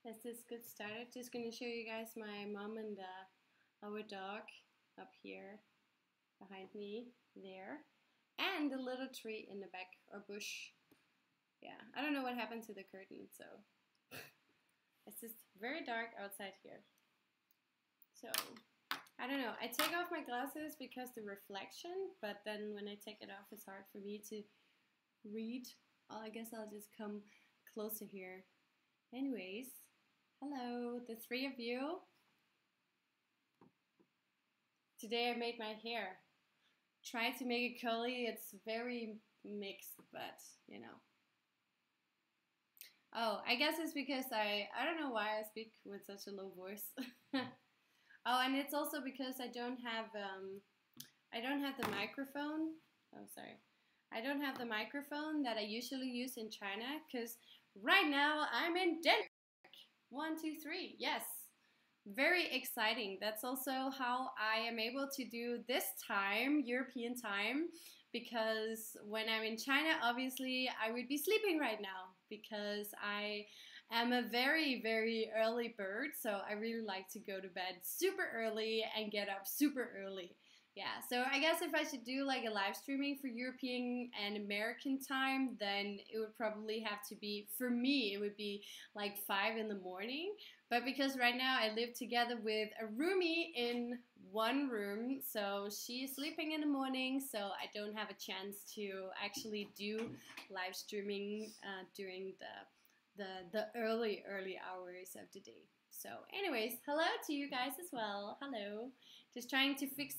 Let's just get started. Just gonna show you guys my mom and our dog up here behind me there, and the little tree in the back or bush. Yeah, I don't know what happened to the curtain, so it's just very dark outside here. So I don't know. I take off my glasses because the reflection, but then when I take it off, it's hard for me to read. I guess I'll just come closer here. Anyways. Hello, the three of you. Today I made my hair. Tried to make it curly. It's very mixed, but you know. Oh, I guess it's because I don't know why I speak with such a low voice. Oh, and it's also because I don't have the microphone. Oh, sorry. I don't have the microphone that I usually use in China because right now I'm in Denmark. 1, 2, 3. Yes. Very exciting. That's also how I am able to do this time, European time, because when I'm in China, obviously I would be sleeping right now because I am a very, very early bird. So I really like to go to bed super early and get up super early. Yeah, so I guess if I should do like a live streaming for European and American time, then it would probably have to be, for me, it would be like 5 in the morning. But because right now I live together with a roomie in one room, so she's sleeping in the morning, so I don't have a chance to actually do live streaming during the early hours of the day. So anyways, hello to you guys as well. Hello. Just trying to fix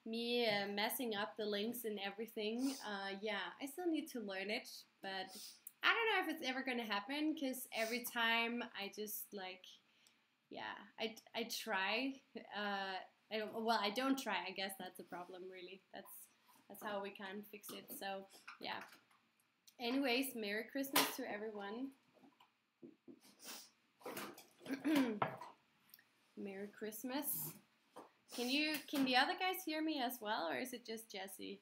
me messing up the links and everything. Yeah, I still need to learn it, but I don't know if it's ever going to happen because every time I just like, yeah, I try. I don't try. I guess that's a problem really. That's how we can fix it. So yeah. Anyways, Merry Christmas to everyone. Merry Christmas. Can the other guys hear me as well, or is it just Jesse?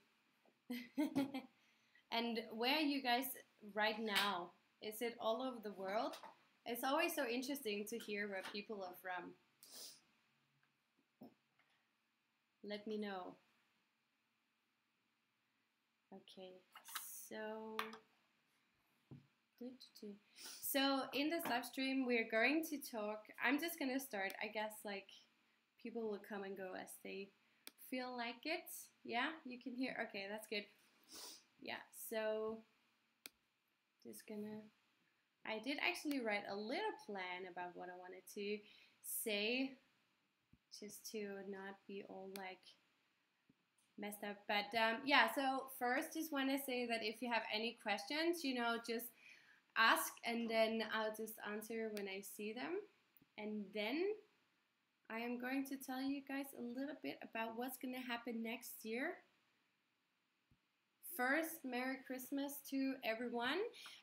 And where are you guys right now? Is it all over the world? It's always so interesting to hear where people are from. Let me know. Okay, so in this live stream, we're going to talk. I'm just going to start. I guess like people will come and go as they feel like it. Yeah, you can hear. Okay, that's good. Yeah, so just gonna. I did actually write a little plan about what I wanted to say, just to not be all like messed up. But yeah, so first, just want to say that if you have any questions, you know, just ask and then I'll just answer when I see them. And then I am going to tell you guys a little bit about what's going to happen next year. First, Merry Christmas to everyone,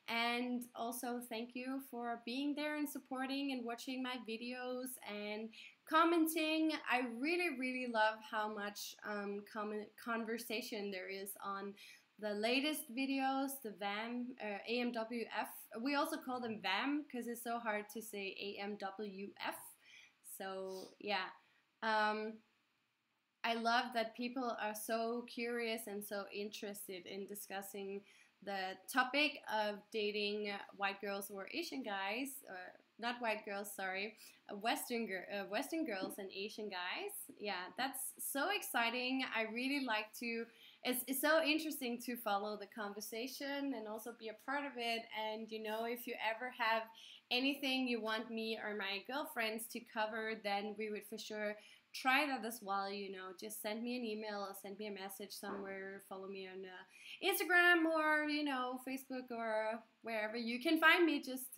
and also thank you for being there and supporting and watching my videos and commenting. I really, really love how much conversation there is on the latest videos, the VAM, AMWF. We also call them VAM because it's so hard to say AMWF. So yeah, I love that people are so curious and so interested in discussing the topic of dating white girls or Asian guys, or not white girls, sorry, Western girls and Asian guys. Yeah, that's so exciting. I really like to, it's so interesting to follow the conversation and also be a part of it. And you know, if you ever have anything you want me or my girlfriends to cover, then we would for sure try that as well. You know, just send me an email or send me a message somewhere, follow me on Instagram or, you know, Facebook or wherever you can find me. Just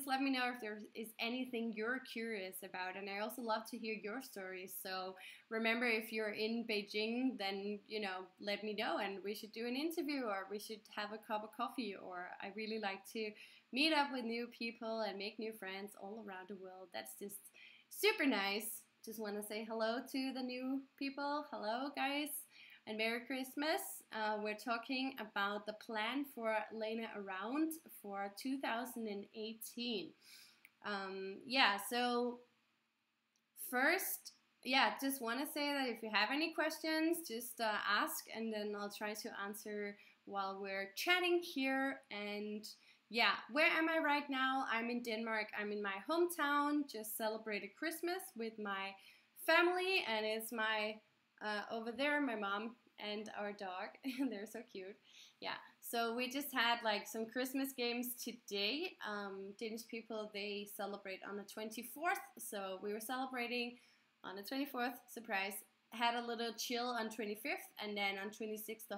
let me know if there is anything you're curious about. And I also love to hear your stories. So remember, if you're in Beijing, then, you know, let me know and we should do an interview or we should have a cup of coffee. Or I really like to meet up with new people and make new friends all around the world. That's just super nice. Just want to say hello to the new people. Hello, guys, and Merry Christmas. We're talking about the plan for Lenaaround for 2018. Yeah, so first, yeah, just want to say that if you have any questions, just ask, and then I'll try to answer while we're chatting here. And yeah, where am I right now? I'm in Denmark. I'm in my hometown. Just celebrated Christmas with my family, and it's my over there, my mom and our dog. They're so cute. Yeah, so we just had like some Christmas games today. Danish people, they celebrate on the 24th, so we were celebrating on the 24th, surprise. Had a little chill on 25th, and then on 26th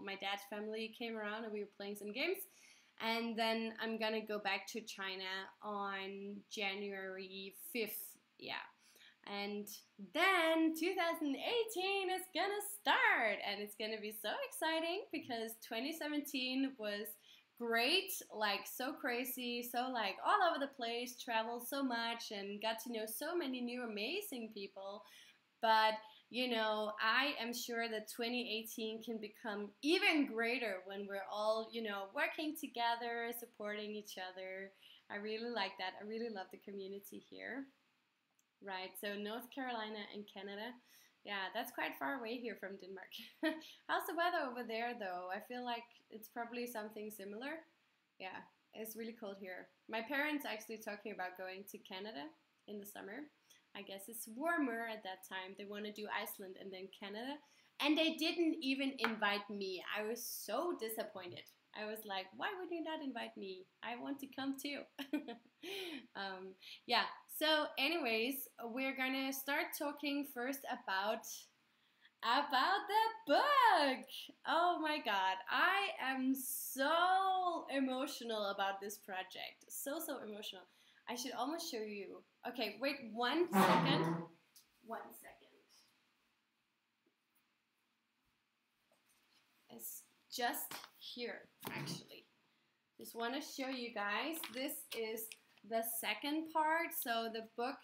my dad's family came around and we were playing some games. And then I'm gonna go back to China on January 5th. Yeah. And then 2018 is gonna start, and it's gonna be so exciting because 2017 was great, like so crazy, so like all over the place, traveled so much and got to know so many new amazing people. But you know, I am sure that 2018 can become even greater when we're all, you know, working together, supporting each other. I really like that. I really love the community here. Right, so North Carolina and Canada. Yeah, that's quite far away here from Denmark. How's the weather over there, though? I feel like it's probably something similar. Yeah, it's really cold here. My parents actually talking about going to Canada in the summer. I guess it's warmer at that time. They want to do Iceland and then Canada. And they didn't even invite me. I was so disappointed. I was like, why would you not invite me? I want to come too. Yeah, so anyways, we're gonna start talking first about the book. Oh my god, I am so emotional about this project. So emotional. I should almost show you. Okay, wait 1 second. 1 second. It's just here, actually. Just want to show you guys. This is the second part. So the book,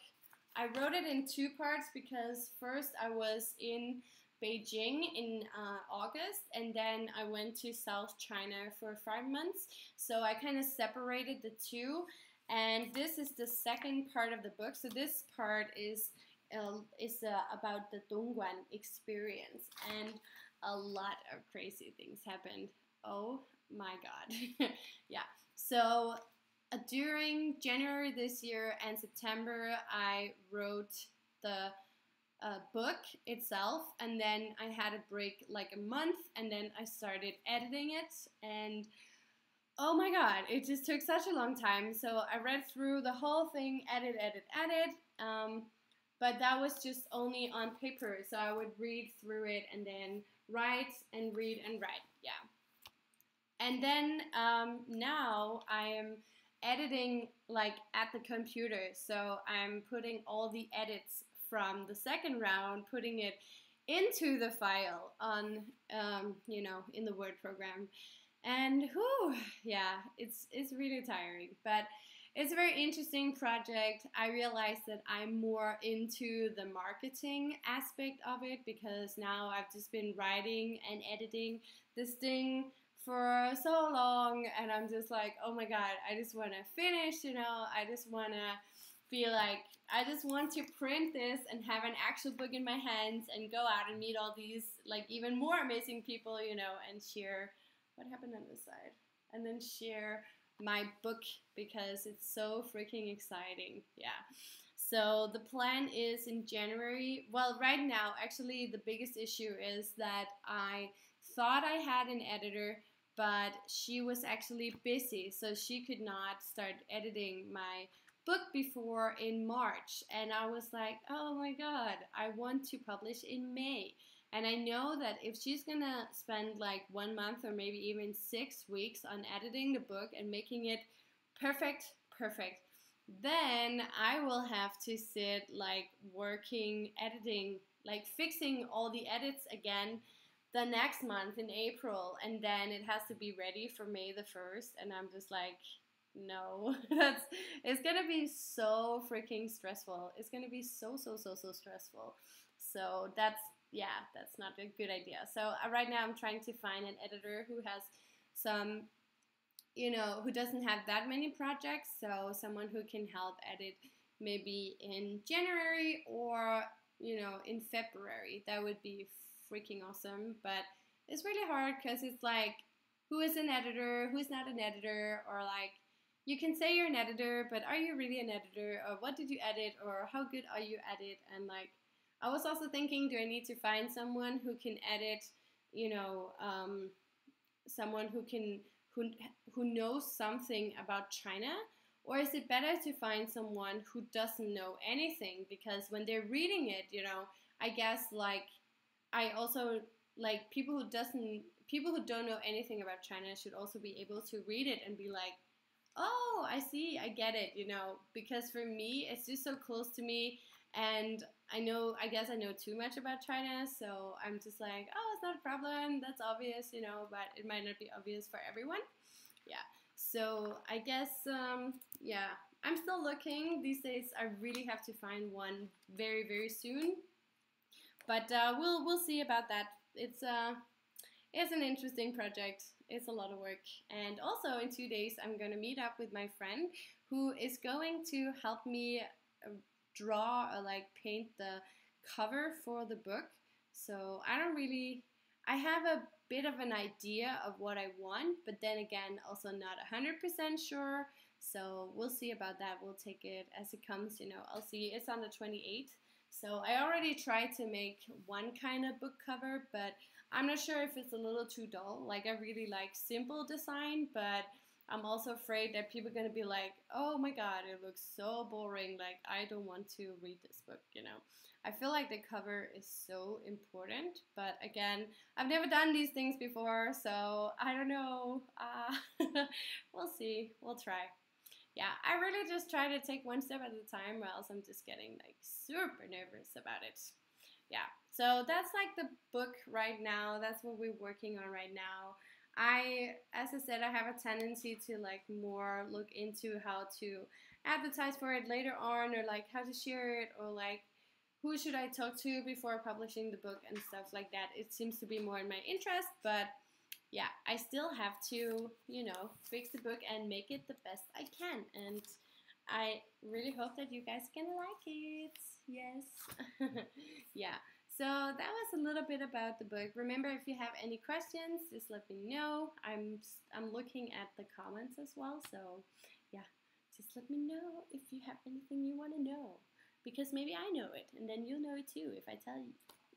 I wrote it in 2 parts because first I was in Beijing in August, and then I went to South China for 5 months. So I kind of separated the 2, and this is the second part of the book. So this part is about the Dongguan experience, and a lot of crazy things happened. Oh my god. Yeah, so during January this year and September I wrote the book itself, and then I had a break like a month, and then I started editing it, and oh my god, it just took such a long time. So I read through the whole thing, edit, but that was just only on paper. So I would read through it and then write and read and write. Yeah. And then now I am editing like at the computer. So I'm putting all the edits from the second round, putting it into the file on, you know, in the Word program. And whew, yeah, it's really tiring, but it's a very interesting project. I realized that I'm more into the marketing aspect of it because now I've just been writing and editing this thing for so long, and I'm just like, oh my god, I just want to finish, you know, I just want to feel like I just want to print this and have an actual book in my hands and go out and meet all these like even more amazing people, you know, and share what happened on this side, and then share my book because it's so freaking exciting. Yeah, so the plan is in January. Well, right now actually the biggest issue is that I thought I had an editor, but she was actually busy, so she could not start editing my book before in March, and I was like, oh my god, I want to publish in May. And I know that if she's gonna spend like 1 month or maybe even 6 weeks on editing the book and making it perfect, then I will have to sit like working, editing, like fixing all the edits again the next month in April, and then it has to be ready for May the 1st, and I'm just like, no, it's gonna be so freaking stressful. It's gonna be so stressful. So that's not a good idea. So right now I'm trying to find an editor who has some you know, who doesn't have that many projects. So someone who can help edit maybe in January or, you know, in February. That would be freaking awesome. But it's really hard because it's like, who is an editor, who's not an editor, or like, you can say you're an editor, but are you really an editor? Or what did you edit? Or how good are you at it? And like, I was also thinking, do I need to find someone who can edit, you know, someone who can who knows something about China, or is it better to find someone who doesn't know anything? Because when they're reading it, you know, I guess like I also like people who don't know anything about China should also be able to read it and be like, oh, I see, I get it, you know, because for me, it's just so close to me. And I guess I know too much about China, so I'm just like, oh, it's not a problem, that's obvious, you know, but it might not be obvious for everyone. Yeah, so I guess, yeah, I'm still looking. These days, I really have to find one very, very soon. But we'll see about that. It's an interesting project. It's a lot of work. And also in 2 days, I'm going to meet up with my friend who is going to help me draw or like paint the cover for the book. So I have a bit of an idea of what I want, but then again, also not 100% sure. So we'll see about that. We'll take it as it comes, you know. I'll see. It's on the 28th. So I already tried to make one kind of book cover, but I'm not sure if it's a little too dull. Like, I really like simple design, but I'm also afraid that people are going to be like, oh my god, it looks so boring. Like, I don't want to read this book, you know. I feel like the cover is so important, but again, I've never done these things before, so I don't know. We'll see. We'll try. Yeah, I really just try to take one step at a time, or else I'm just getting like super nervous about it. Yeah, so that's like the book right now. That's what we're working on right now. As I said, I have a tendency to like more look into how to advertise for it later on, or like how to share it, or like who should I talk to before publishing the book and stuff like that. It seems to be more in my interest, but yeah, I still have to, you know, fix the book and make it the best I can. And I really hope that you guys can like it. Yes. Yeah. So that was a little bit about the book. Remember, if you have any questions, just let me know. I'm looking at the comments as well. So yeah, just let me know if you have anything you want to know. Because maybe I know it, and then you'll know it too if I tell you.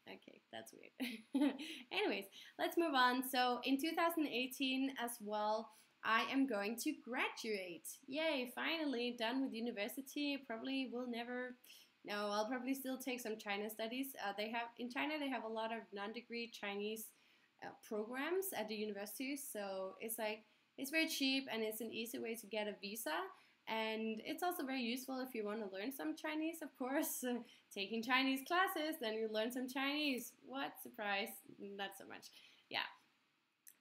Okay, that's weird. Anyways, let's move on. So in 2018 as well, I am going to graduate. Yay, finally done with university. Probably will never, no, I'll probably still take some China studies. In China, they have a lot of non-degree Chinese programs at the universities. So it's like, it's very cheap and it's an easy way to get a visa. And it's also very useful if you want to learn some Chinese, of course. Taking Chinese classes, then you learn some Chinese. What? Surprise. Not so much. Yeah.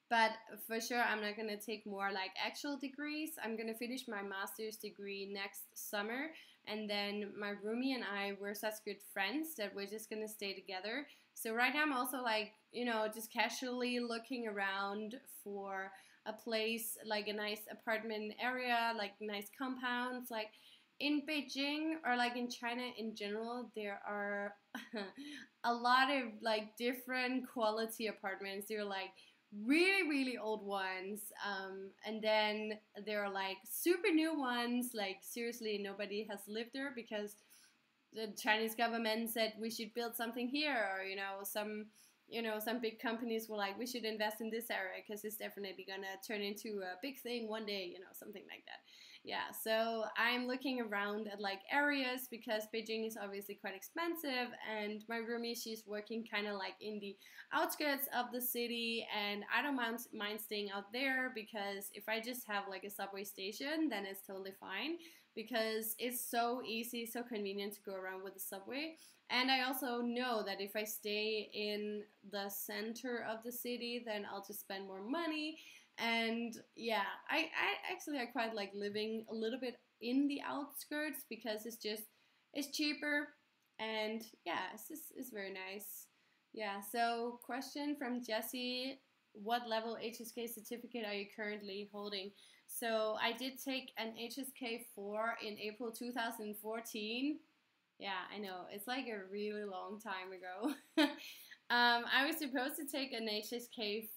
But for sure, I'm not going to take more like actual degrees. I'm going to finish my master's degree next summer. And then my roomie and I, we're such good friends that we're just going to stay together. So right now I'm also like, you know, just casually looking around for a place, like a nice apartment area, like nice compounds. Like in Beijing or like in China in general, there are a lot of like different quality apartments. They're like really, really old ones. And then there are like super new ones. Like seriously, nobody has lived there because the Chinese government said we should build something here, or some big companies were like, we should invest in this area because it's definitely gonna turn into a big thing one day, something like that. Yeah, so I'm looking around at like areas because Beijing is obviously quite expensive, and my roomie, she's working kind of like in the outskirts of the city, and I don't mind staying out there because if I just have like a subway station, then it's totally fine because it's so easy, so convenient to go around with the subway. And I also know that if I stay in the center of the city, then I'll just spend more money. And yeah, I quite like living a little bit in the outskirts because it's cheaper, and yeah, it's very nice. Yeah, so question from Jessie, what level HSK certificate are you currently holding? So I did take an HSK4 in April 2014. Yeah, I know, it's like a really long time ago. I was supposed to take an HSK5,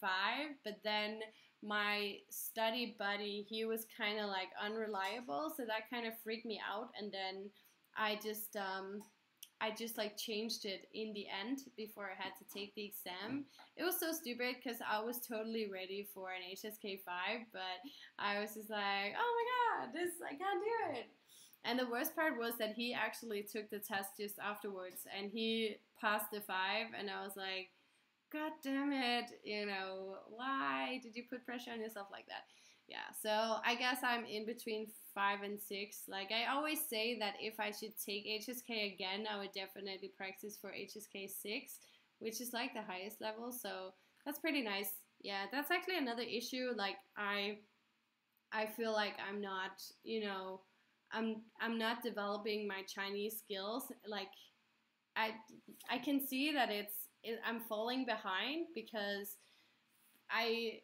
but then my study buddy, he was kind of like unreliable, so that kind of freaked me out, and then I just like changed it in the end before I had to take the exam. It was so stupid because I was totally ready for an HSK5, but I was just like, oh my god, I can't do it. And the worst part was that he actually took the test just afterwards, and he passed the 5, and I was like, God damn it, you know, why did you put pressure on yourself like that? Yeah, so I guess I'm in between 5 and 6. Like, I always say that if I should take HSK again, I would definitely practice for HSK 6, which is like the highest level, so that's pretty nice. Yeah, that's actually another issue. Like, I feel like I'm not, you know, I'm not developing my Chinese skills. Like, I can see that I'm falling behind because I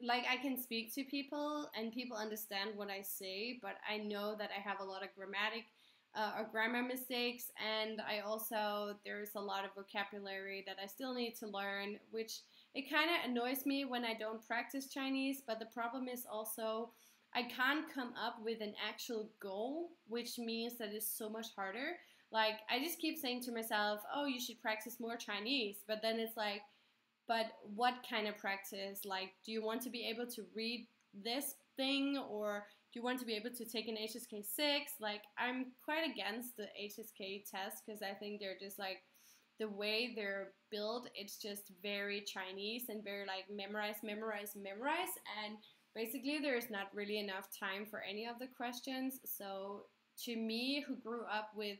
I can speak to people and people understand what I say, but I know that I have a lot of grammar mistakes, and I also, there's a lot of vocabulary that I still need to learn, which it kind of annoys me when I don't practice Chinese. But the problem is also I can't come up with an actual goal, which means that it's so much harder. Like, I just keep saying to myself, oh, you should practice more Chinese, but then it's like, but what kind of practice? Like, do you want to be able to read this thing, or do you want to be able to take an HSK 6? Like, I'm quite against the HSK test because I think they're just like, the way they're built, it's just very Chinese and very like memorize, memorize, memorize. And basically, there's not really enough time for any of the questions. So to me, who grew up with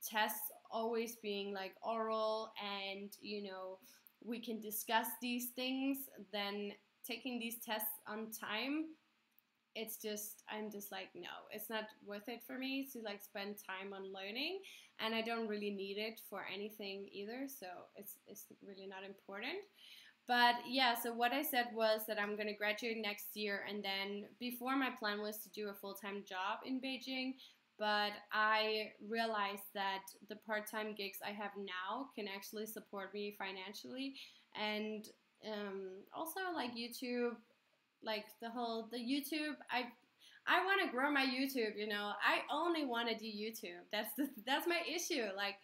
tests always being like oral and, you know, we can discuss these things, then taking these tests on time, it's just, I'm just like, no, it's not worth it for me to like spend time on learning, and I don't really need it for anything either, so it's really not important. But yeah, so what I said was that I'm gonna graduate next year, and then before, my plan was to do a full-time job in Beijing, but I realized that the part-time gigs I have now can actually support me financially, and also like YouTube, like the YouTube. I want to grow my YouTube. You know, I only want to do YouTube. That's my issue. Like,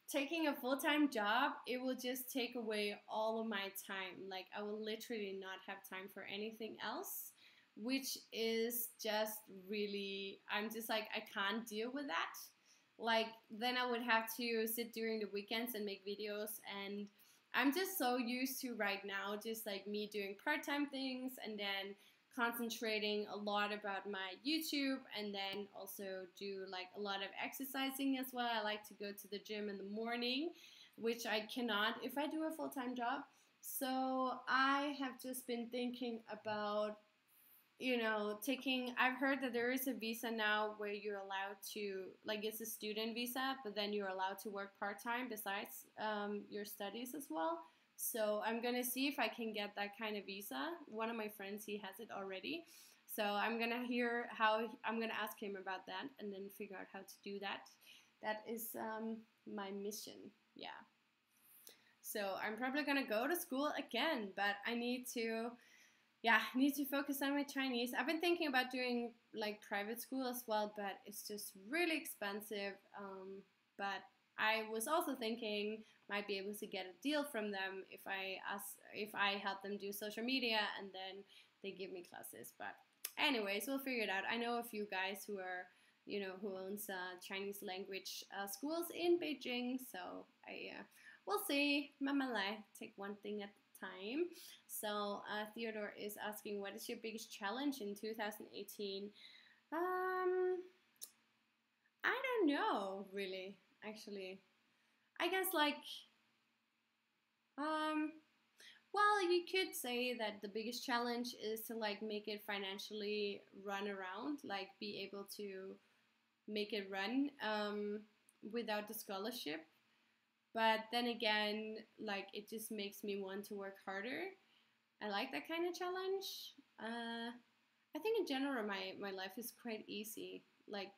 taking a full-time job, it will just take away all of my time. Like, I will literally not have time for anything else, which is just really, I'm just like, I can't deal with that. Like, then I would have to sit during the weekends and make videos, and I'm just so used to right now just like me doing part-time things and then concentrating a lot about my YouTube, and then also do like a lot of exercising as well. I like to go to the gym in the morning, which I cannot if I do a full-time job. So I have just been thinking about, you know, I've heard that there is a visa now where you're allowed to, like, it's a student visa, but then you're allowed to work part-time besides your studies as well. So I'm gonna see if I can get that kind of visa. One of my friends, he has it already. So I'm gonna I'm gonna ask him about that and then figure out how to do that. That is my mission, yeah. So I'm probably gonna go to school again, but I need to focus on my Chinese. I've been thinking about doing like private school as well, but it's just really expensive. But I was also thinking might be able to get a deal from them if I help them do social media and then they give me classes. But anyways, we'll figure it out. I know a few guys who are, you know, who owns Chinese language schools in Beijing. So we'll see. Mama lai, take one thing at a time. So Theodore is asking, what is your biggest challenge in 2018? I don't know, really, actually. I guess like, well, you could say that the biggest challenge is to like make it financially run around, like be able to make it run without the scholarship. But then again, like, it just makes me want to work harder. I like that kind of challenge. I I think in general my life is quite easy. Like,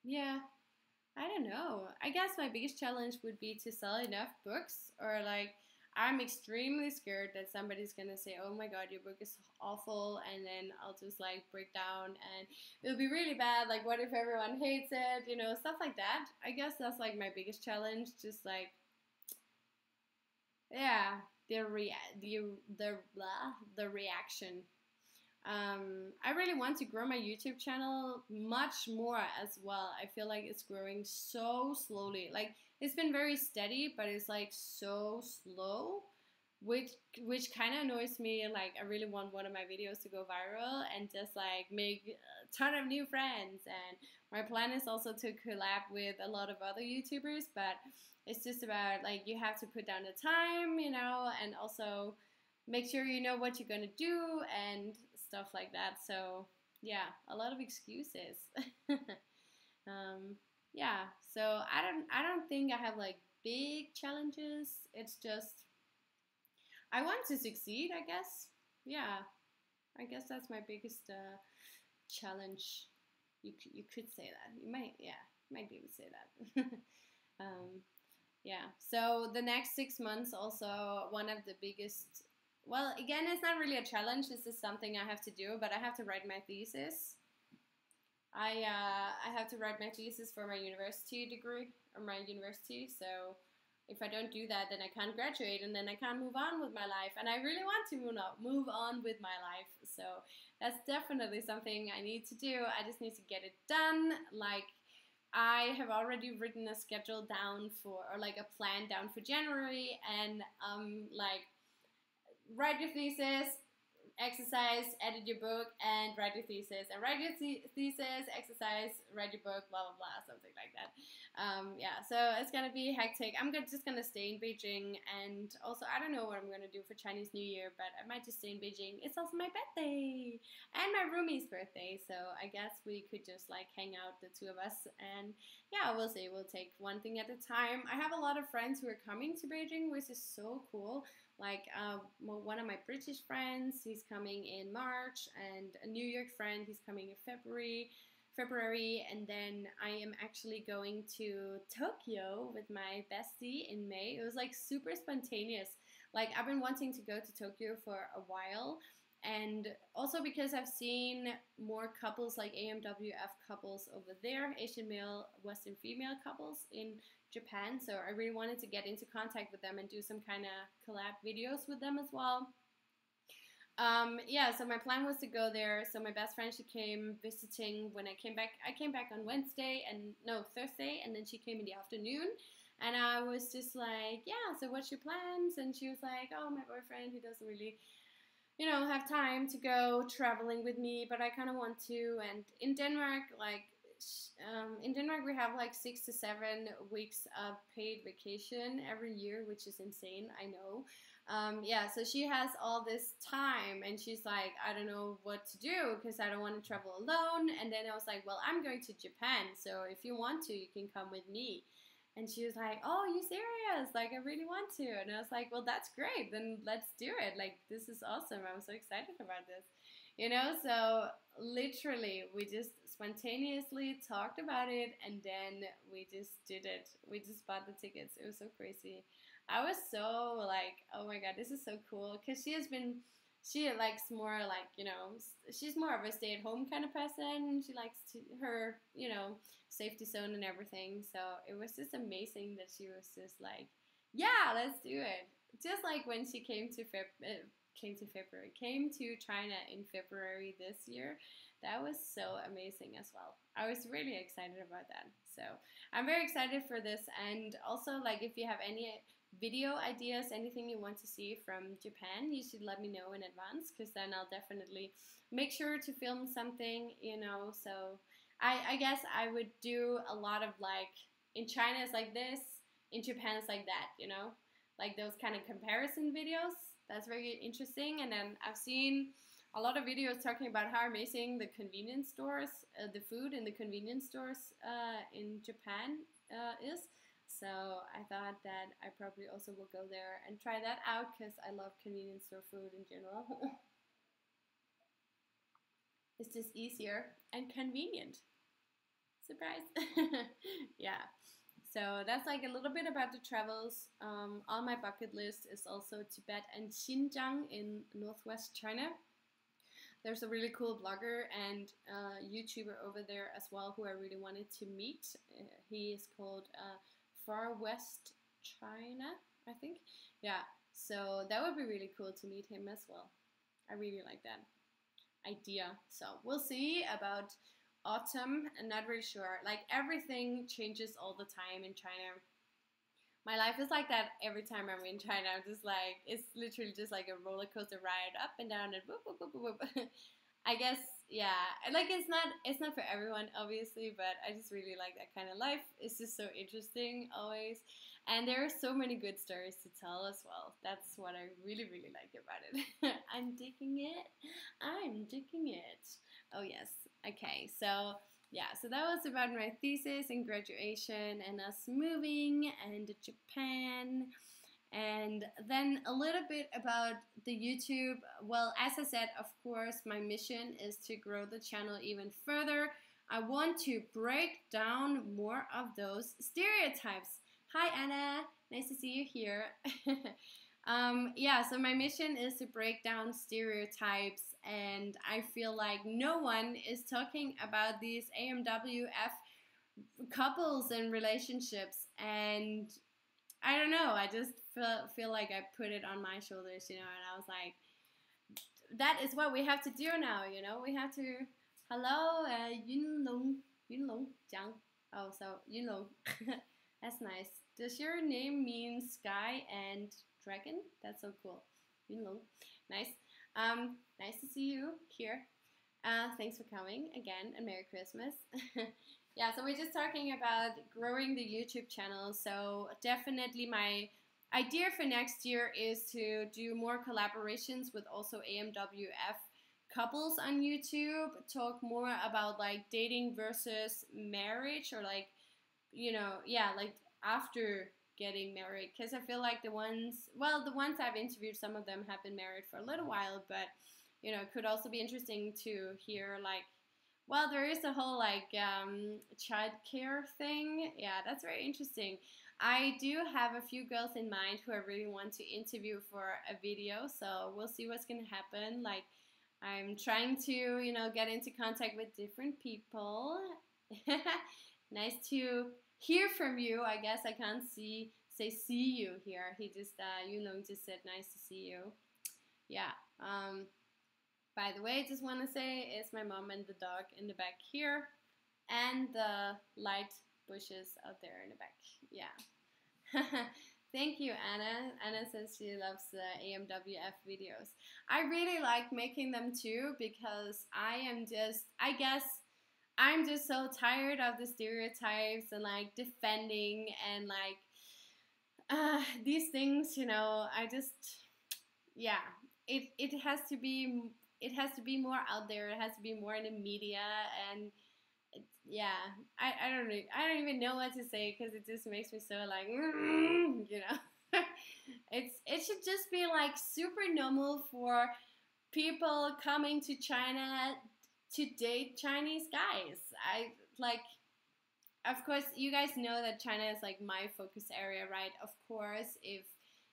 yeah, I don't know. I guess my biggest challenge would be to sell enough books, or like I'm extremely scared that somebody's gonna say, "Oh my God, your book is awful," and then I'll just like break down and it'll be really bad. Like, what if everyone hates it? You know, stuff like that. I guess that's like my biggest challenge. Just like, yeah, the reaction. I really want to grow my YouTube channel much more as well. I feel like it's growing so slowly. Like it's been very steady, but it's like so slow, which kind of annoys me. Like I really want one of my videos to go viral and just like make a ton of new friends. And my plan is also to collab with a lot of other YouTubers, but it's just about like you have to put down the time, you know, and also make sure you know what you're gonna do and stuff like that. So yeah, a lot of excuses. Yeah, so I don't think I have like big challenges. It's just I want to succeed, I guess. Yeah, I guess that's my biggest challenge. You could say that. You might, yeah, might be able to say that. um, yeah. So the next 6 months also one of the biggest. Well, again, it's not really a challenge. This is something I have to do, but I have to write my thesis. I have to write my thesis for my university degree or my university. So if I don't do that, then I can't graduate, and then I can't move on with my life. And I really want to move on with my life. So that's definitely something I need to do. I just need to get it done. Like I have already written a schedule down for, or like a plan down for January, and like write your thesis, exercise, edit your book, and write your thesis, and write your thesis, exercise, write your book, blah, blah, blah, something like that. Yeah, so it's going to be hectic. I'm just going to stay in Beijing, and also I don't know what I'm going to do for Chinese New Year, but I might just stay in Beijing. It's also my birthday, and my roomie's birthday, so I guess we could just like hang out, the two of us, and yeah, we'll see. We'll take one thing at a time. I have a lot of friends who are coming to Beijing, which is so cool. Like one of my British friends, he's coming in March, and a New York friend, he's coming in February, and then I am actually going to Tokyo with my bestie in May. It was like super spontaneous. Like I've been wanting to go to Tokyo for a while, and also because I've seen more couples like AMWF couples over there, Asian male, Western female couples in Japan. So I really wanted to get into contact with them and do some kind of collab videos with them as well. Yeah, so my plan was to go there. So my best friend, she came visiting when I came back. I came back on Thursday, and then she came in the afternoon. And I was just like, yeah, so what's your plans? And she was like, oh, my boyfriend, he doesn't really have time to go traveling with me, but I kind of want to. And in Denmark, we have like 6 to 7 weeks of paid vacation every year, which is insane, I know. Yeah, so she has all this time, and she's like, I don't know what to do because I don't want to travel alone. And then I was like, well, I'm going to Japan, so if you want to, you can come with me. And she was like, oh, you serious? Like, I really want to. And I was like, well, that's great. Then let's do it. Like, this is awesome. I'm so excited about this. So literally, we just spontaneously talked about it, and then we just did it. We just bought the tickets. It was so crazy. I was so like, oh my God, this is so cool. Because she likes more like, she's more of a stay-at-home kind of person. She likes her, safety zone and everything. So it was just amazing that she was just like, yeah, let's do it. Just like when she came to China in February this year. That was so amazing as well. I was really excited about that. So I'm very excited for this. And also, like, if you have any video ideas, anything you want to see from Japan, you should let me know in advance, because then I'll definitely make sure to film something, So I guess I would do a lot of like, in China it's like this, in Japan it's like that, like those kind of comparison videos. That's very interesting. And then I've seen a lot of videos talking about how amazing the convenience stores, the food in the convenience stores in Japan is. So I thought that I probably also will go there and try that out, because I love convenience store food in general. It's just easier and convenient. Surprise. Yeah. So that's like a little bit about the travels. On my bucket list is also Tibet and Xinjiang in northwest China. There's a really cool blogger and YouTuber over there as well who I really wanted to meet. He is called Far West China, I think. Yeah, so that would be really cool to meet him as well. I really like that idea. So we'll see about autumn. I'm not really sure. Like everything changes all the time in China. My life is like that every time I'm in China. I'm just like, it's literally just like a roller coaster ride, up and down and whoop, whoop, whoop, whoop. I guess, yeah. Like it's not for everyone, obviously, but I just really like that kind of life. It's just so interesting always. And there are so many good stories to tell as well. That's what I really, really like about it. I'm digging it. I'm digging it. Oh, yes. Okay, so yeah, so that was about my thesis and graduation and us moving and Japan. And then a little bit about the YouTube. Well, as I said, of course, my mission is to grow the channel even further. I want to break down more of those stereotypes. Hi, Anna. Nice to see you here. Yeah, so my mission is to break down stereotypes, and I feel like no one is talking about these AMWF couples and relationships, and I don't know, I just feel like I put it on my shoulders, you know, and I was like, that is what we have to do now, you know, we have to, hello, Yunlong, Jiang, oh, so Yunlong, that's nice. Does your name mean sky and dragon? That's so cool. Yunlong, nice. Nice to see you here. Thanks for coming again, and Merry Christmas. Yeah, so we're just talking about growing the YouTube channel. So definitely my idea for next year is to do more collaborations with also AMWF couples on YouTube, talk more about like dating versus marriage, or like, you know, yeah, like after getting married, because I feel like the ones I've interviewed, some of them have been married for a little while, but you know, it could also be interesting to hear like, well, there is a whole like child care thing. Yeah, that's very interesting. I do have a few girls in mind who I really want to interview for a video, so we'll see what's gonna happen. Like, I'm trying to, you know, get into contact with different people. Nice to hear from you. I guess I can't say see you here. He just Yulong just said nice to see you. Yeah. By the way, I just want to say it's my mom and the dog in the back here, and the light bushes out there in the back. Yeah. Thank you, Anna. Anna says she loves the AMWF videos. I really like making them too, because I guess I'm just so tired of the stereotypes and like defending and like these things, you know. I just, yeah, it has to be more out there. It has to be more in the media, and yeah, I don't even know what to say, because it just makes me so like, you know. It should just be like super normal for people coming to China to date Chinese guys. I like, of course, you guys know that China is like my focus area, right? Of course, if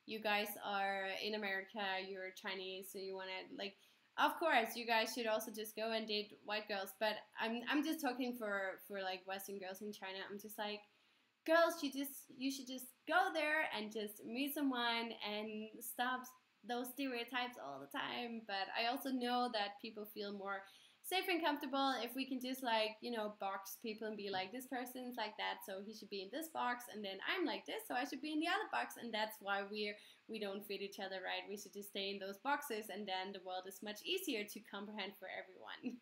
you guys are in America, you're Chinese, so you want to like, of course, you guys should also just go and date white girls. But I'm just talking for like Western girls in China. I'm just like, girls, you should just go there and just meet someone and stop those stereotypes all the time. But I also know that people feel more safe and comfortable if we can just like, you know, box people and be like, this person's like that, so he should be in this box, and then I'm like this, so I should be in the other box, and that's why we don't fit each other, right? We should just stay in those boxes, and then the world is much easier to comprehend for everyone.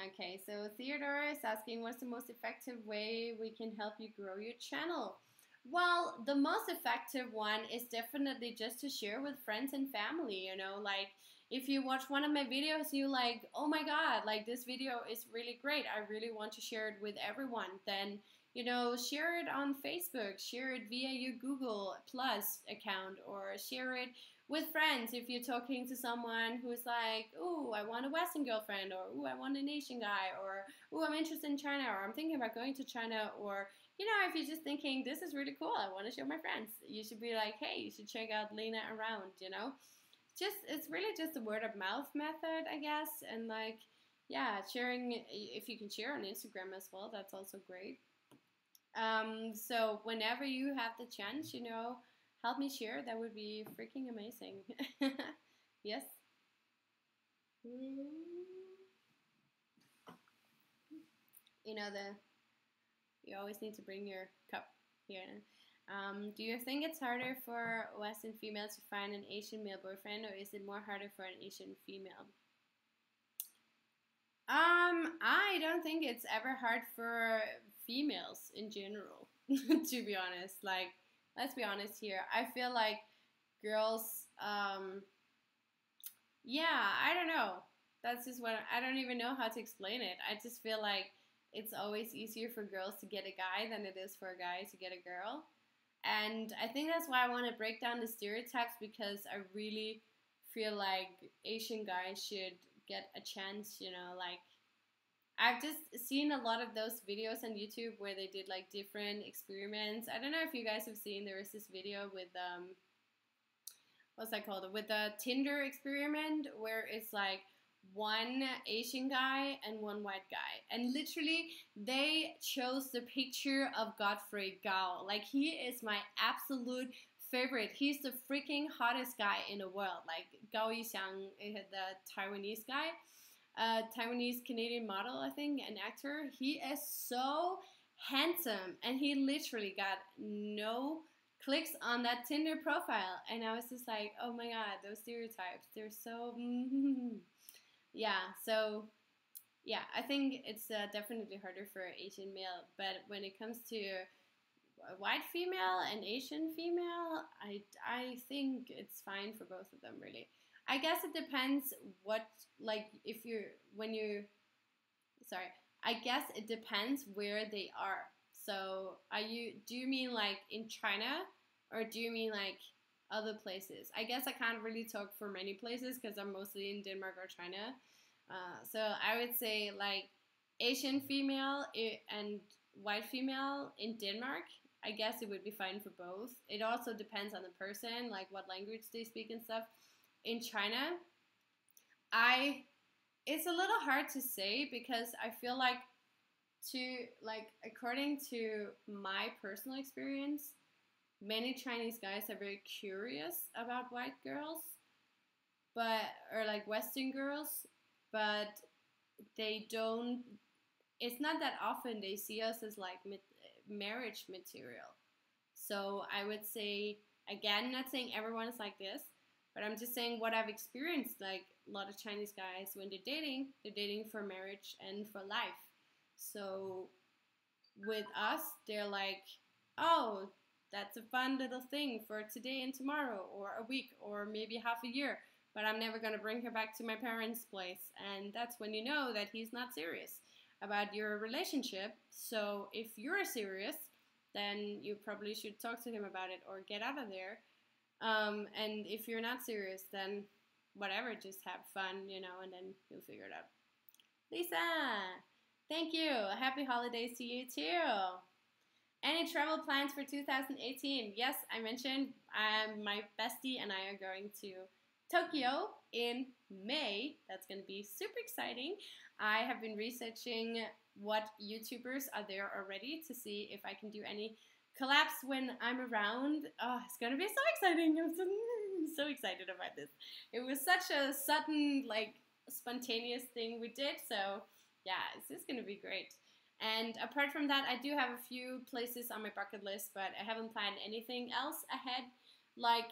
Okay, so Theodore is asking, what's the most effective way we can help you grow your channel? Well, the most effective one is definitely just to share with friends and family, you know, like if you watch one of my videos, you like, oh my god, like this video is really great, I really want to share it with everyone, then, you know, share it on Facebook, share it via your Google Plus account, or share it with friends, if you're talking to someone who's like, "Ooh, I want a Western girlfriend," or "Ooh, I want an Asian guy," or "Ooh, I'm interested in China," or "I'm thinking about going to China," or if you're just thinking, "This is really cool, I want to show my friends," you should be like, "Hey, you should check out Lenaaround," it's really just a word of mouth method, I guess. And like, yeah, sharing, if you can share on Instagram as well, that's also great. So whenever you have the chance, help me share. That would be freaking amazing. Yes. You always need to bring your cup here. Do you think it's harder for Western females to find an Asian male boyfriend, or is it more harder for an Asian female? I don't think it's ever hard for females in general, to be honest. Like, let's be honest here. I feel like girls, yeah, I don't know. That's just what I don't even know how to explain it. I just feel like it's always easier for girls to get a guy than it is for a guy to get a girl. And I think that's why I want to break down the stereotypes, because I really feel like Asian guys should get a chance, like I've just seen a lot of those videos on YouTube where they did like different experiments. I don't know if you guys have seen, there was this video with what's that called? With the Tinder experiment, where it's like one Asian guy and one white guy. And literally, they chose the picture of Godfrey Gao. Like, he is my absolute favorite. He's the freaking hottest guy in the world. Like, Gao Yixiang, the Taiwanese guy. Taiwanese Canadian model, I think, an actor. He is so handsome, and he literally got no clicks on that Tinder profile, and I was just like, oh my god, those stereotypes, they're so yeah. So yeah, I think it's definitely harder for Asian male, but when it comes to a white female and Asian female, I think it's fine for both of them, really. I guess it depends what, like, sorry, I guess it depends where they are. So do you mean like in China, or do you mean like other places? I guess I can't really talk for many places because I'm mostly in Denmark or China. So I would say like Asian female and white female in Denmark, I guess it would be fine for both. It also depends on the person, like what language they speak and stuff. In China, it's a little hard to say, because I feel like, according to my personal experience, many Chinese guys are very curious about white girls, or like Western girls, but they don't, it's not that often they see us as like marriage material. So I would say, again, not saying everyone is like this, but I'm just saying what I've experienced. Like, a lot of Chinese guys, when they're dating for marriage and for life. So with us, they're like, oh, that's a fun little thing for today and tomorrow, or a week, or maybe half a year, but I'm never going to bring her back to my parents' place. And that's when you know that he's not serious about your relationship. So if you're serious, then you probably should talk to him about it or get out of there. And if you're not serious, then whatever, just have fun, and then you'll figure it out. Lisa, thank you. Happy holidays to you too. Any travel plans for 2018? Yes, I mentioned my bestie and I are going to Tokyo in May. That's going to be super exciting. I have been researching what YouTubers are there already to see if I can do any collabs when I'm around. Oh, it's going to be so exciting. I'm so excited about this. It was such a sudden, like, spontaneous thing we did. So yeah, it's just going to be great. And apart from that, I do have a few places on my bucket list, but I haven't planned anything else ahead. Like,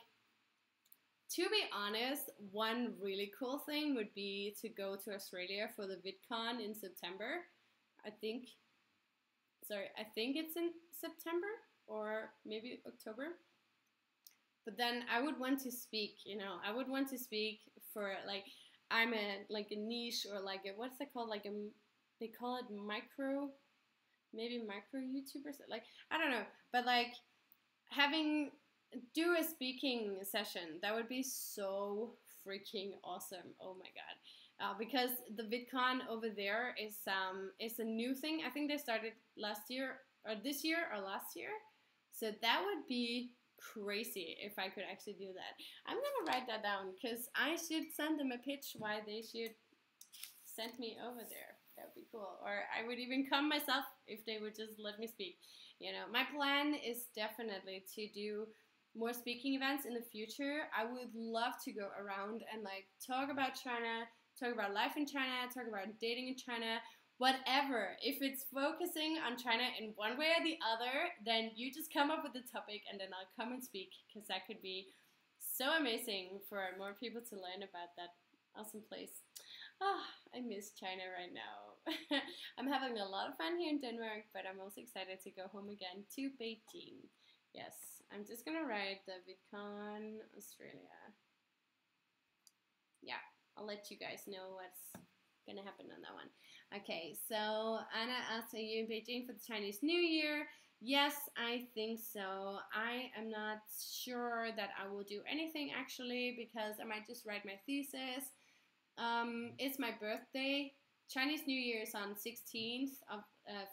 to be honest, one really cool thing would be to go to Australia for the VidCon in September. I think it's in September or maybe October. But then I would want to speak, I would want to speak for, like, I'm a niche, or like what's that called? Like they call it micro YouTubers. Like, I don't know, but like having do a speaking session. That would be so freaking awesome. Oh my god. Because the VidCon over there is a new thing. I think they started last year or this year or last year. So that would be crazy if I could actually do that. I'm gonna write that down because I should send them a pitch why they should send me over there. That would be cool. Or I would even come myself if they would just let me speak. You know, my plan is definitely to do more speaking events in the future. I would love to go around and like talk about China, talk about life in China, talk about dating in China, whatever. If it's focusing on China in one way or the other, then you just come up with the topic and then I'll come and speak, because that could be so amazing for more people to learn about that awesome place. Oh, I miss China right now. I'm having a lot of fun here in Denmark, but I'm also excited to go home again to Beijing. Yes, I'm just gonna write the VidCon Australia. Yeah, I'll let you guys know what's gonna happen on that one. Okay, so Anna asked, are you in Beijing for the Chinese New Year? Yes, I think so. I am not sure that I will do anything actually, because I might just write my thesis. It's my birthday. Chinese New Year is on 16th of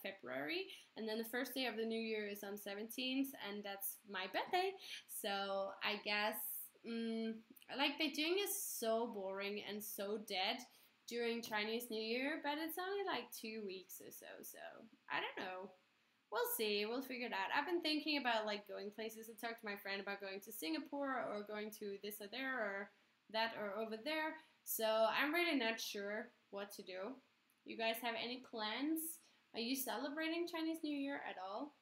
February, and then the first day of the New Year is on 17th, and that's my birthday. So I guess, like, Beijing is so boring and so dead during Chinese New Year, but it's only like 2 weeks or so, so I don't know. We'll see, we'll figure it out. I've been thinking about like going places. I talked to my friend about going to Singapore or going to this or there or that or over there. So I'm really not sure what to do. You guys have any plans? Are you celebrating Chinese New Year at all?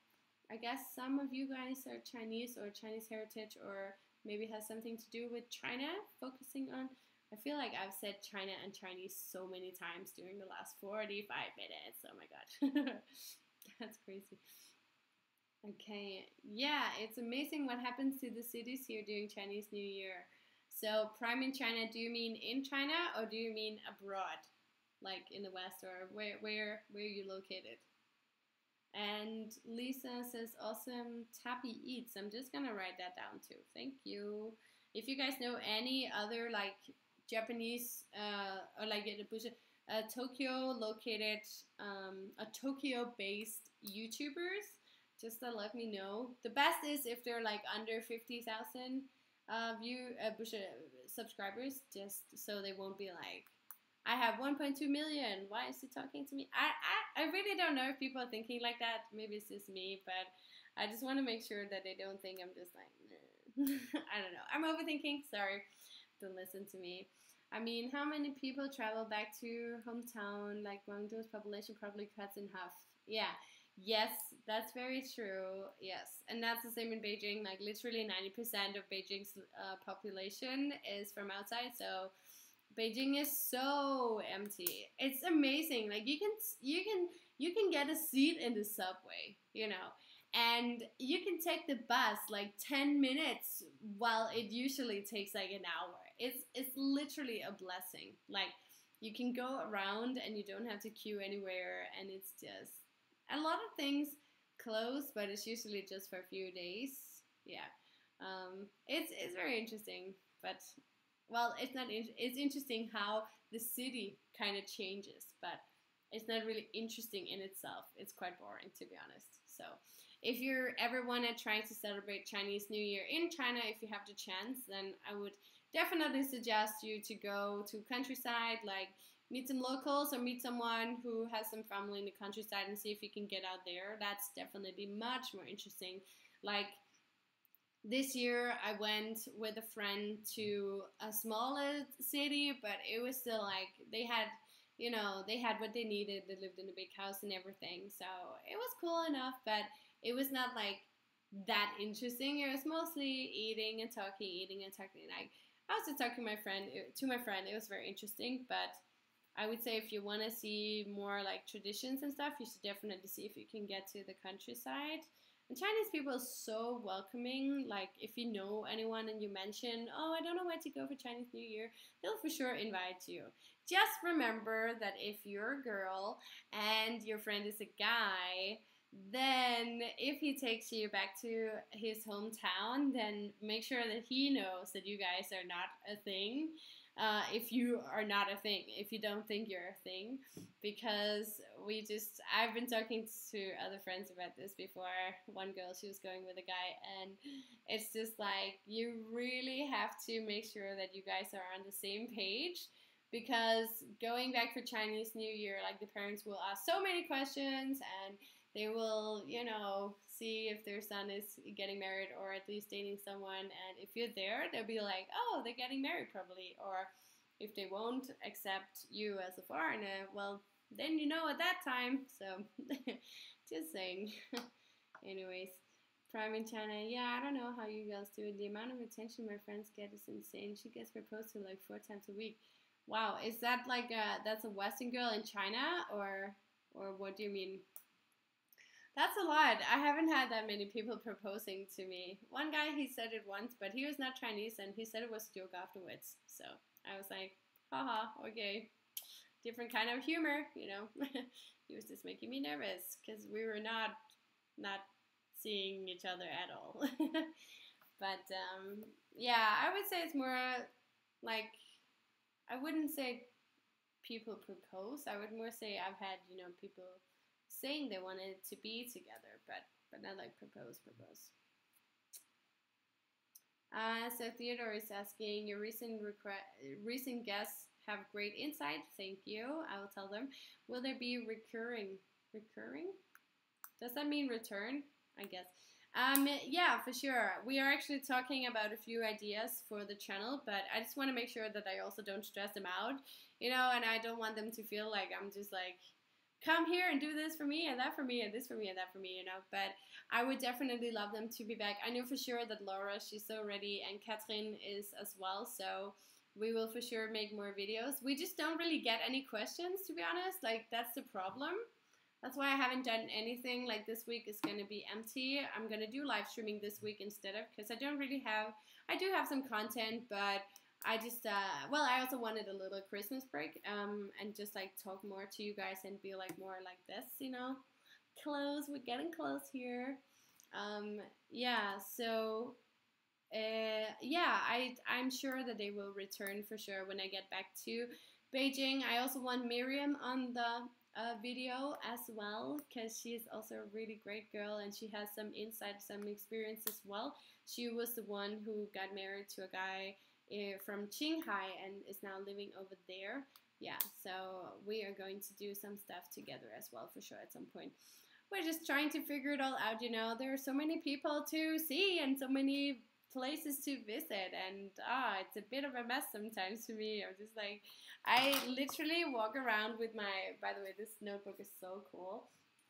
I guess some of you guys are Chinese or Chinese heritage, or maybe has something to do with China, focusing on. I feel like I've said China and Chinese so many times during the last 45 minutes. Oh my god. That's crazy. Okay, yeah, it's amazing what happens to the cities here during Chinese New Year. So, prime in China, do you mean in China or do you mean abroad? Like in the West, or where are you located? And Lisa says, awesome, Tappy Eats. I'm just gonna write that down too. Thank you. If you guys know any other like Japanese or like a Tokyo located, a Tokyo based YouTubers, just to let me know. The best is if they're like under 50,000 subscribers, just so they won't be like, I have 1.2 million. Why is he talking to me? I really don't know if people are thinking like that. Maybe it's just me, but I just want to make sure that they don't think I'm just like, nah. I don't know. I'm overthinking. Sorry. Don't listen to me. I mean, how many people travel back to your hometown? Like Guangzhou's population probably cuts in half. Yeah. Yes, that's very true. Yes. And that's the same in Beijing. Like literally 90% of Beijing's population is from outside. So Beijing is so empty. It's amazing. Like you can get a seat in the subway, you know, and you can take the bus like 10 minutes while it usually takes like an hour. It's literally a blessing. Like you can go around and you don't have to queue anywhere, and it's just a lot of things close, but it's usually just for a few days. Yeah. It's very interesting, but well, it's not. It's interesting how the city kind of changes, but it's not really interesting in itself. It's quite boring, to be honest. So, if you ever want to try to celebrate Chinese New Year in China, if you have the chance, then I would definitely suggest you to go to countryside, like meet some locals or meet someone who has some family in the countryside and see if you can get out there. That's definitely much more interesting. Like, this year, I went with a friend to a smaller city, but it was still like they had what they needed. They lived in a big house and everything, so it was cool enough. But it was not like that interesting. It was mostly eating and talking. Like I was just talking to my friend. It was very interesting. But I would say if you want to see more like traditions and stuff, you should definitely see if you can get to the countryside. And Chinese people are so welcoming. Like, if you know anyone and you mention, oh, I don't know where to go for Chinese New Year, they'll for sure invite you. just remember that if you're a girl and your friend is a guy, then if he takes you back to his hometown, then make sure that he knows that you guys are not a thing. If you are not a thing, if you don't think you're a thing, because I've been talking to other friends about this before. One girl, she was going with a guy, and it's just like, you really have to make sure that you guys are on the same page, because going back for Chinese New Year, like, the parents will ask so many questions, and they will, you know, see if their son is getting married or at least dating someone. And if you're there, they'll be like, oh, they're getting married probably. Or if they won't accept you as a foreigner, well, then you know at that time. So just saying. Anyways, Prime in China. Yeah, I don't know how you girls do it. The amount of attention my friends get is insane. She gets proposed to like 4 times a week. Wow, is that like that's a Western girl in China, or what do you mean? That's a lot. I haven't had that many people proposing to me. One guy, he said it once, but he was not Chinese, and he said it was a joke afterwards. So I was like, haha, okay. Different kind of humor, you know. He was just making me nervous because we were not seeing each other at all. But yeah, I would say it's more like, I wouldn't say people propose. I would more say I've had, you know, people saying they wanted to be together, but not like propose. So Theodore is asking, your recent guests have great insight. Thank you. I will tell them. Will there be recurring? Does that mean return? I guess. Yeah, for sure. We are actually talking about a few ideas for the channel, but I just want to make sure that I also don't stress them out, you know, and I don't want them to feel like I'm just like, come here and do this for me and that for me and this for me and that for me, you know. But I would definitely love them to be back. I know for sure that Laura, she's so ready, and Catherine is as well, so we will for sure make more videos. We just don't really get any questions, to be honest. Like, that's the problem. That's why I haven't done anything. Like, this week is going to be empty. I'm going to do live streaming this week instead of, because I do have some content, but I just, well, I also wanted a little Christmas break, and just like talk more to you guys and be like more like this, you know, we're getting close here. Yeah, so, yeah, I'm sure that they will return for sure when I get back to Beijing. I also want Miriam on the video as well, because she is also a really great girl, and she has some insight, some experience as well. She was the one who got married to a guy from Qinghai and is now living over there. Yeah, so we are going to do some stuff together as well for sure at some point. We're just trying to figure it all out, you know. There are so many people to see and so many places to visit, and it's a bit of a mess sometimes for me. I'm just like, I literally walk around with my, by the way, this notebook is so cool.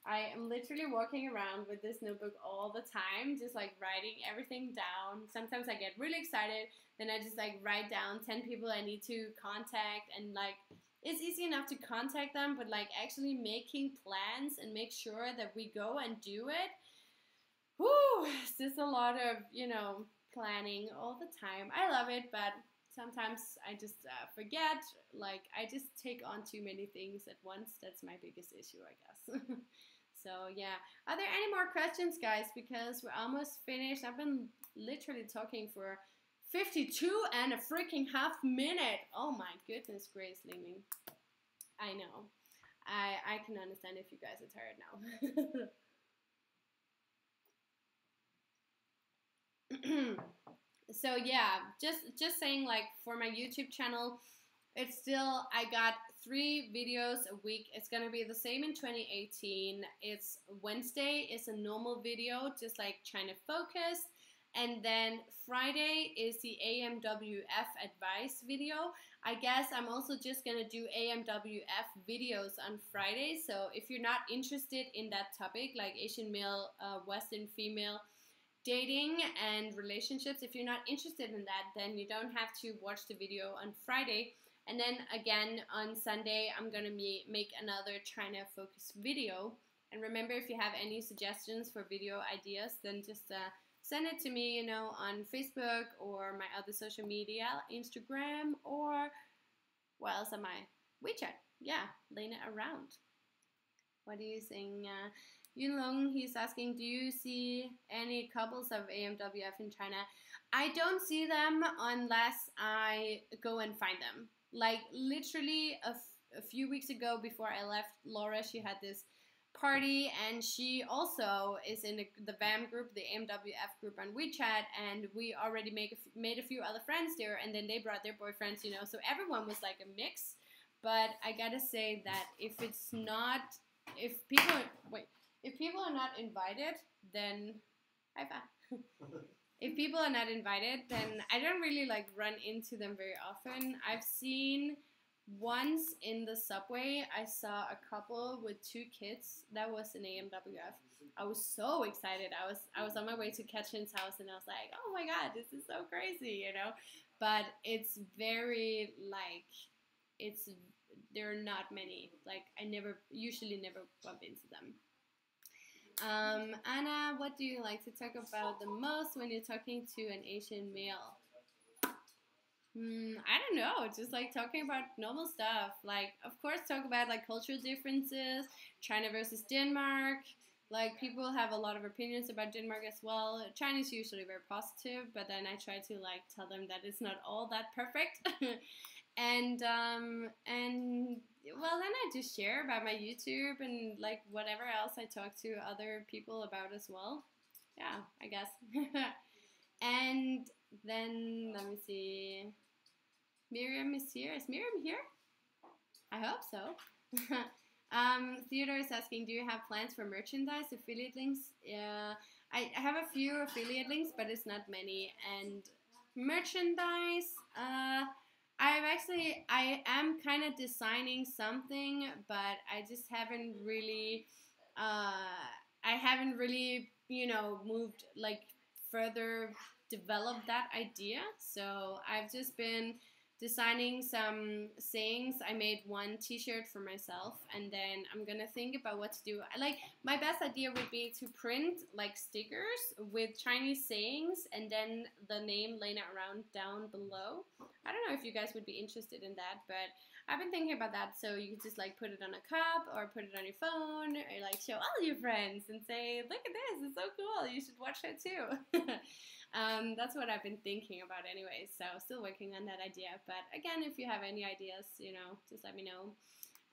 I am literally walking around with this notebook all the time, just like writing everything down. Sometimes I get really excited, then I just like write down 10 people I need to contact, and like, it's easy enough to contact them, but like actually making plans and make sure that we go and do it, whew, it's just a lot of, you know, planning all the time. I love it, but sometimes I just forget. Like, I just take on too many things at once. That's my biggest issue, I guess. So yeah, are there any more questions, guys? Because we're almost finished. I've been literally talking for 52 and a freaking half minute. Oh my goodness gracious, Lingling. I know. I can understand if you guys are tired now. So yeah, just saying, like, for my YouTube channel, it's still, I got 3 videos a week. It's gonna be the same in 2018. It's Wednesday is a normal video, just like China focused. And then Friday is the AMWF advice video. I guess I'm also just gonna do AMWF videos on Friday. So if you're not interested in that topic, like Asian male, Western female, dating and relationships, if you're not interested in that, then you don't have to watch the video on Friday. And then again on Sunday, I'm gonna make another China focused video. And remember, if you have any suggestions for video ideas, then just send it to me, you know, on Facebook or my other social media, Instagram, or what else am I? WeChat. Yeah, Lenaaround. What do you think? Yunlong, he's asking, do you see any couples of AMWF in China? I don't see them unless I go and find them. Like literally a few weeks ago before I left, Laura, she had this party and she also is in the VAM group, the AMWF group on WeChat, and we already made a few other friends there, and then they brought their boyfriends, you know, so everyone was like a mix. But I gotta say that if people are not invited, then if people are not invited, then I don't really like run into them very often. I've seen once in the subway, I saw a couple with 2 kids. That was an AMWF. I was so excited. I was on my way to Ketchin's house, and I was like, oh my god, this is so crazy, you know. But it's very like there are not many. Like I usually never bump into them. Anna, what do you like to talk about the most when you're talking to an Asian male? I don't know, just like talking about normal stuff. Like, of course, talk about like cultural differences, China versus Denmark. Like, people have a lot of opinions about Denmark as well. China's usually very positive, but then I try to like tell them that it's not all that perfect. and well, then I just share about my YouTube and like whatever else I talk to other people about as well. Yeah, I guess. And then let me see. Miriam is here. Is Miriam here? I hope so. Theodore is asking, do you have plans for merchandise, affiliate links? Yeah, I have a few affiliate links, but it's not many. And merchandise, I am kind of designing something, but I just haven't really, you know, moved like further developed that idea. So I've just been designing some sayings. I made one t-shirt for myself, and then I'm gonna think about what to do. Like, my best idea would be to print like stickers with Chinese sayings and then the name Lenaaround down below. I don't know if you guys would be interested in that, but I've been thinking about that. So you could just like put it on a cup or put it on your phone, or like show all your friends and say, look at this, it's so cool, you should watch it too. That's what I've been thinking about anyway, so still working on that idea. But again, if you have any ideas, you know, just let me know.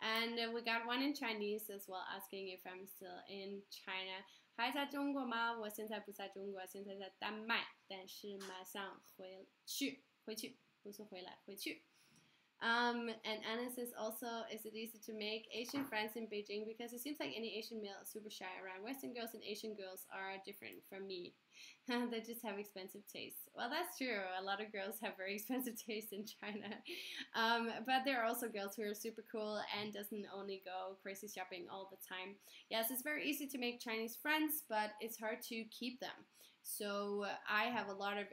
And we got one in Chinese as well, asking if I'm still in China. 还在中国吗？我现在不在中国，现在在丹麦，但是马上回去，不是回来，回去。And Anna says also, is it easy to make Asian friends in Beijing? Because it seems like any Asian male is super shy around. Western girls and Asian girls are different from me. They just have expensive tastes. Well, that's true. A lot of girls have very expensive tastes in China. But there are also girls who are super cool and doesn't only go crazy shopping all the time. Yes, it's very easy to make Chinese friends, but it's hard to keep them. So I have a lot of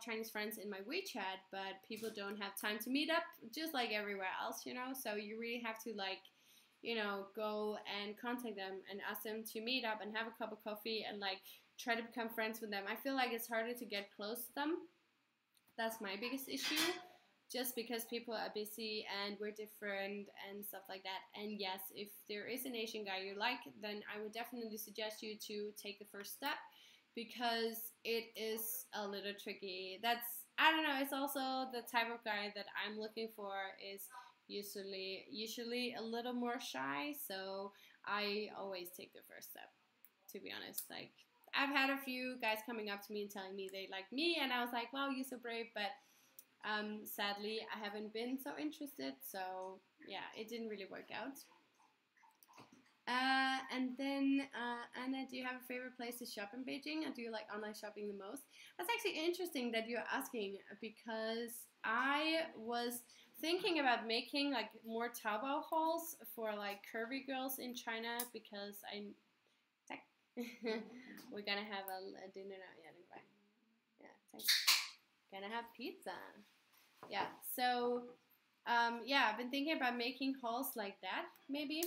Chinese friends in my WeChat, but people don't have time to meet up, just like everywhere else, you know. So you really have to like, you know, go and contact them and ask them to meet up and have a cup of coffee and like try to become friends with them. I feel like it's harder to get close to them. That's my biggest issue, just because people are busy and we're different and stuff like that. And yes, if there is an Asian guy you like, then I would definitely suggest you to take the first step, because it is a little tricky. I don't know, it's also the type of guy that I'm looking for is usually a little more shy, so I always take the first step, to be honest. Like, I've had a few guys coming up to me and telling me they like me, and I was like, wow, you're so brave, but sadly, I haven't been so interested, so yeah, it didn't really work out. And then, Anna, do you have a favorite place to shop in Beijing, or do you like online shopping the most? That's actually interesting that you're asking, because I was thinking about making like more Taobao hauls for like curvy girls in China, because we're gonna have a dinner now. Yeah, gonna have pizza. Yeah, so yeah, I've been thinking about making hauls like that, maybe.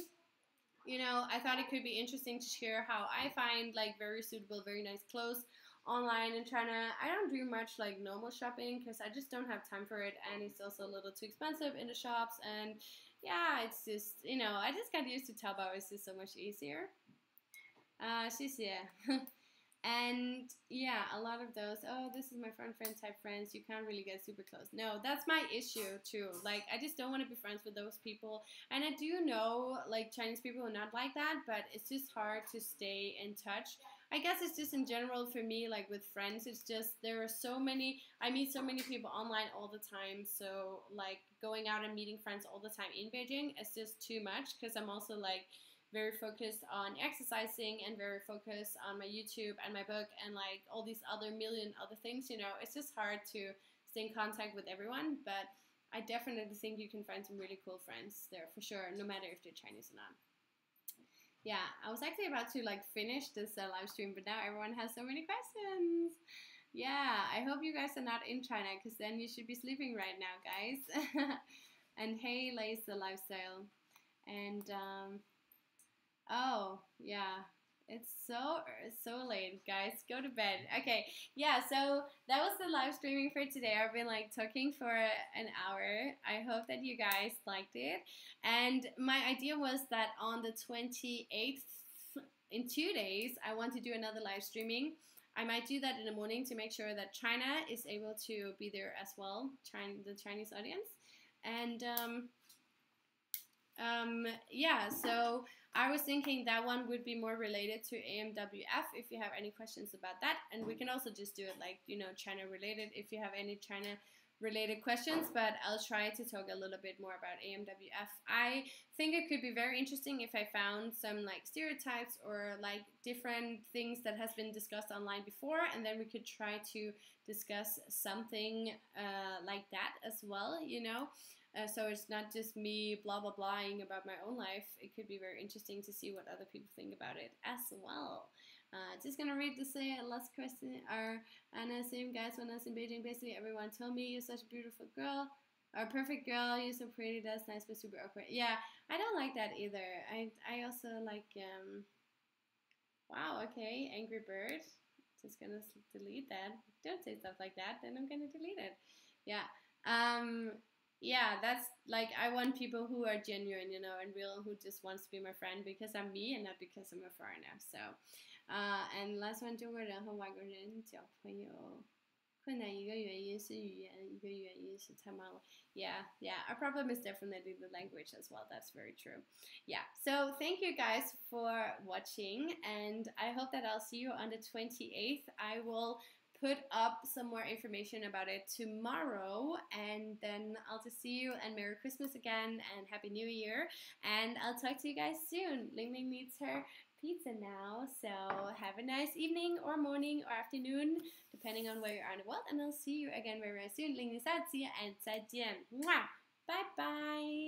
You know, I thought it could be interesting to share how I find like very suitable, very nice clothes online in China. I don't do much like normal shopping because I just don't have time for it, and it's also a little too expensive in the shops. And yeah, it's just, you know, I just got used to Taobao. It's just so much easier. 谢谢. And yeah, a lot of those, oh, this is my friend type friends, you can't really get super close. No, that's my issue too. Like, I just don't want to be friends with those people. And I do know, like, Chinese people are not like that, but it's just hard to stay in touch. I guess it's just in general for me, like with friends, it's just there are so many, I meet so many people online all the time. So, like, going out and meeting friends all the time in Beijing is just too much because I'm also, like, very focused on exercising and very focused on my YouTube and my book and like all these other million other things, you know. It's just hard to stay in contact with everyone, but I definitely think you can find some really cool friends there for sure, no matter if they're Chinese or not. Yeah, I was actually about to like finish this live stream, but now everyone has so many questions. Yeah, I hope you guys are not in China because then you should be sleeping right now, guys. And hey, Lace the Lifestyle. And oh, yeah. It's so late, guys. Go to bed. Okay, yeah, so that was the live streaming for today. I've been like talking for an hour. I hope that you guys liked it. And my idea was that on the 28th, in 2 days, I want to do another live streaming. I might do that in the morning to make sure that China is able to be there as well, the Chinese audience. And yeah, so I was thinking that one would be more related to AMWF if you have any questions about that. And we can also just do it like, you know, China related if you have any China related questions, but I'll try to talk a little bit more about AMWF. I think it could be very interesting if I found some like stereotypes or like different things that has been discussed online before, and then we could try to discuss something like that as well, you know. So it's not just me blah blah blahing about my own life. It could be very interesting to see what other people think about it as well. Just gonna read the last question. Anna, same guys when I was in Beijing. Basically, everyone told me you're such a beautiful girl, or a perfect girl. You're so pretty. That's nice, but super awkward. Yeah, I don't like that either. I also like wow. Okay, Angry Bird. Just gonna delete that. Don't say stuff like that. Then I'm gonna delete it. Yeah. Yeah, that's like I want people who are genuine, you know, and real, who just wants to be my friend because I'm me and not because I'm a foreigner. So, and last one, 中国人和外国人交朋友困难一个原因是语言，一个原因是太忙了。Yeah, our problem is definitely the language as well. That's very true. Yeah, so thank you guys for watching, and I hope that I'll see you on the 28th. I will put up some more information about it tomorrow, and then I'll just see you, and Merry Christmas again and Happy New Year, and I'll talk to you guys soon. Ling Ling needs her pizza now, so have a nice evening or morning or afternoon depending on where you are in the world, and I'll see you again very, very soon. Ling Ling 下次见 and 再见. Bye bye.